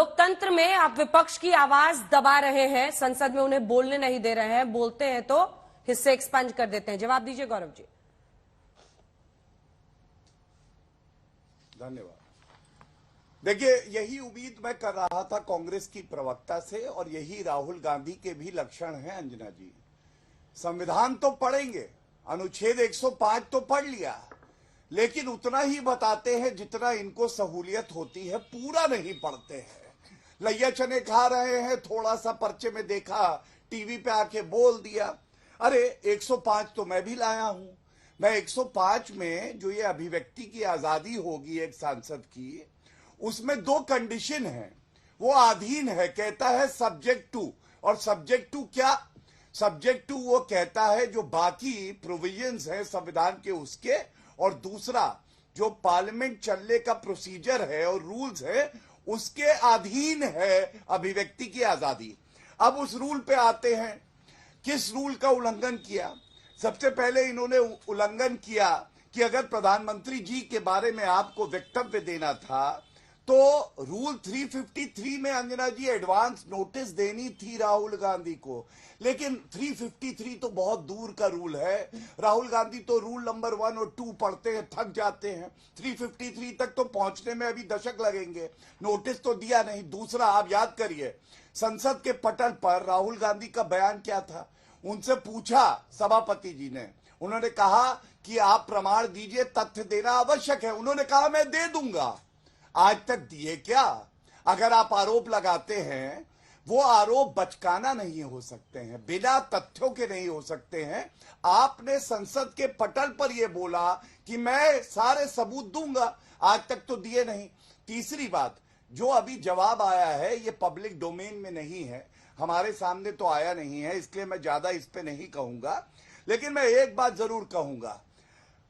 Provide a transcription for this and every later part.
लोकतंत्र में आप विपक्ष की आवाज दबा रहे हैं, संसद में उन्हें बोलने नहीं दे रहे हैं, बोलते हैं तो हिस्से एक्सपंज कर देते हैं। जवाब दीजिए गौरव जी। धन्यवाद। देखिए, यही उम्मीद मैं कर रहा था कांग्रेस की प्रवक्ता से, और यही राहुल गांधी के भी लक्षण हैं। अंजना जी, संविधान तो पढ़ेंगे, अनुच्छेद 105 तो पढ़ लिया, लेकिन उतना ही बताते हैं जितना इनको सहूलियत होती है, पूरा नहीं पढ़ते हैं। लैया चने खा रहे हैं, थोड़ा सा पर्चे में देखा, टीवी पे आके बोल दिया। अरे 105 तो मैं भी लाया हूं। मैं 105 में जो ये अभिव्यक्ति की आजादी होगी एक सांसद की, उसमें 2 कंडीशन है, वो अधीन है। कहता है सब्जेक्ट टू, और सब्जेक्ट टू क्या? सब्जेक्ट टू वो कहता है जो बाकी प्रोविजंस है संविधान के उसके, और दूसरा जो पार्लियामेंट चलने का प्रोसीजर है और रूल्स है उसके अधीन है अभिव्यक्ति की आजादी। अब उस रूल पे आते हैं, किस रूल का उल्लंघन किया? सबसे पहले इन्होंने उल्लंघन किया कि अगर प्रधानमंत्री जी के बारे में आपको वक्तव्य देना था तो रूल 353 में अंजना जी एडवांस नोटिस देनी थी राहुल गांधी को। लेकिन 353 तो बहुत दूर का रूल है। राहुल गांधी तो रूल नंबर 1 और 2 पढ़ते हैं, थक जाते हैं। 353 तक तो पहुंचने में अभी दशक लगेंगे। नोटिस तो दिया नहीं। दूसरा, आप याद करिए, संसद के पटल पर राहुल गांधी का बयान क्या था? उनसे पूछा सभापति जी ने, उन्होंने कहा कि आप प्रमाण दीजिए, तथ्य देना आवश्यक है। उन्होंने कहा मैं दे दूंगा। आज तक दिए क्या? अगर आप आरोप लगाते हैं, वो आरोप बचकाना नहीं हो सकते हैं, बिना तथ्यों के नहीं हो सकते हैं। आपने संसद के पटल पर यह बोला कि मैं सारे सबूत दूंगा, आज तक तो दिए नहीं। तीसरी बात, जो अभी जवाब आया है ये पब्लिक डोमेन में नहीं है, हमारे सामने तो आया नहीं है, इसलिए मैं ज्यादा इस पे नहीं कहूंगा। लेकिन मैं एक बात जरूर कहूंगा,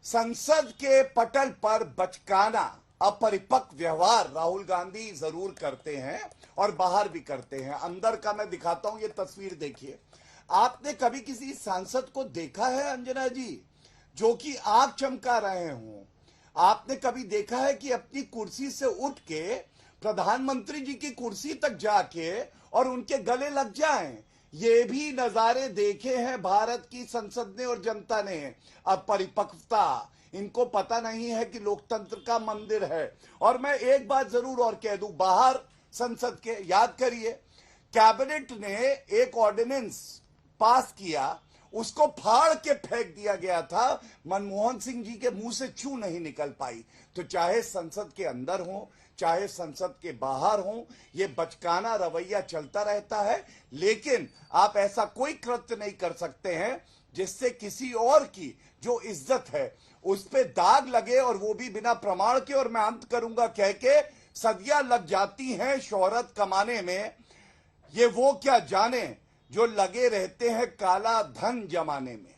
संसद के पटल पर बचकाना, अपरिपक्व व्यवहार राहुल गांधी जरूर करते हैं और बाहर भी करते हैं। अंदर का मैं दिखाता हूं, ये तस्वीर देखिए। आपने कभी किसी सांसद को देखा है अंजना जी जो कि आंख चमका रहे हों? आपने कभी देखा है कि अपनी कुर्सी से उठ के प्रधानमंत्री जी की कुर्सी तक जाके और उनके गले लग जाएं? ये भी नजारे देखे हैं भारत की संसद ने और जनता ने। अपरिपक्वता, इनको पता नहीं है कि लोकतंत्र का मंदिर है। और मैं एक बात जरूर और कह दूं, बाहर संसद के, याद करिए, कैबिनेट ने एक ऑर्डिनेंस पास किया, उसको फाड़ के फेंक दिया गया था, मनमोहन सिंह जी के मुंह से चू नहीं निकल पाई। तो चाहे संसद के अंदर हो चाहे संसद के बाहर हो, ये बचकाना रवैया चलता रहता है। लेकिन आप ऐसा कोई कृत्य नहीं कर सकते हैं जिससे किसी और की जो इज्जत है उस पे दाग लगे, और वो भी बिना प्रमाण के। और मैं अंत करूंगा कह के, सदियां लग जाती हैं शोहरत कमाने में, ये वो क्या जाने जो लगे रहते हैं काला धन जमाने में।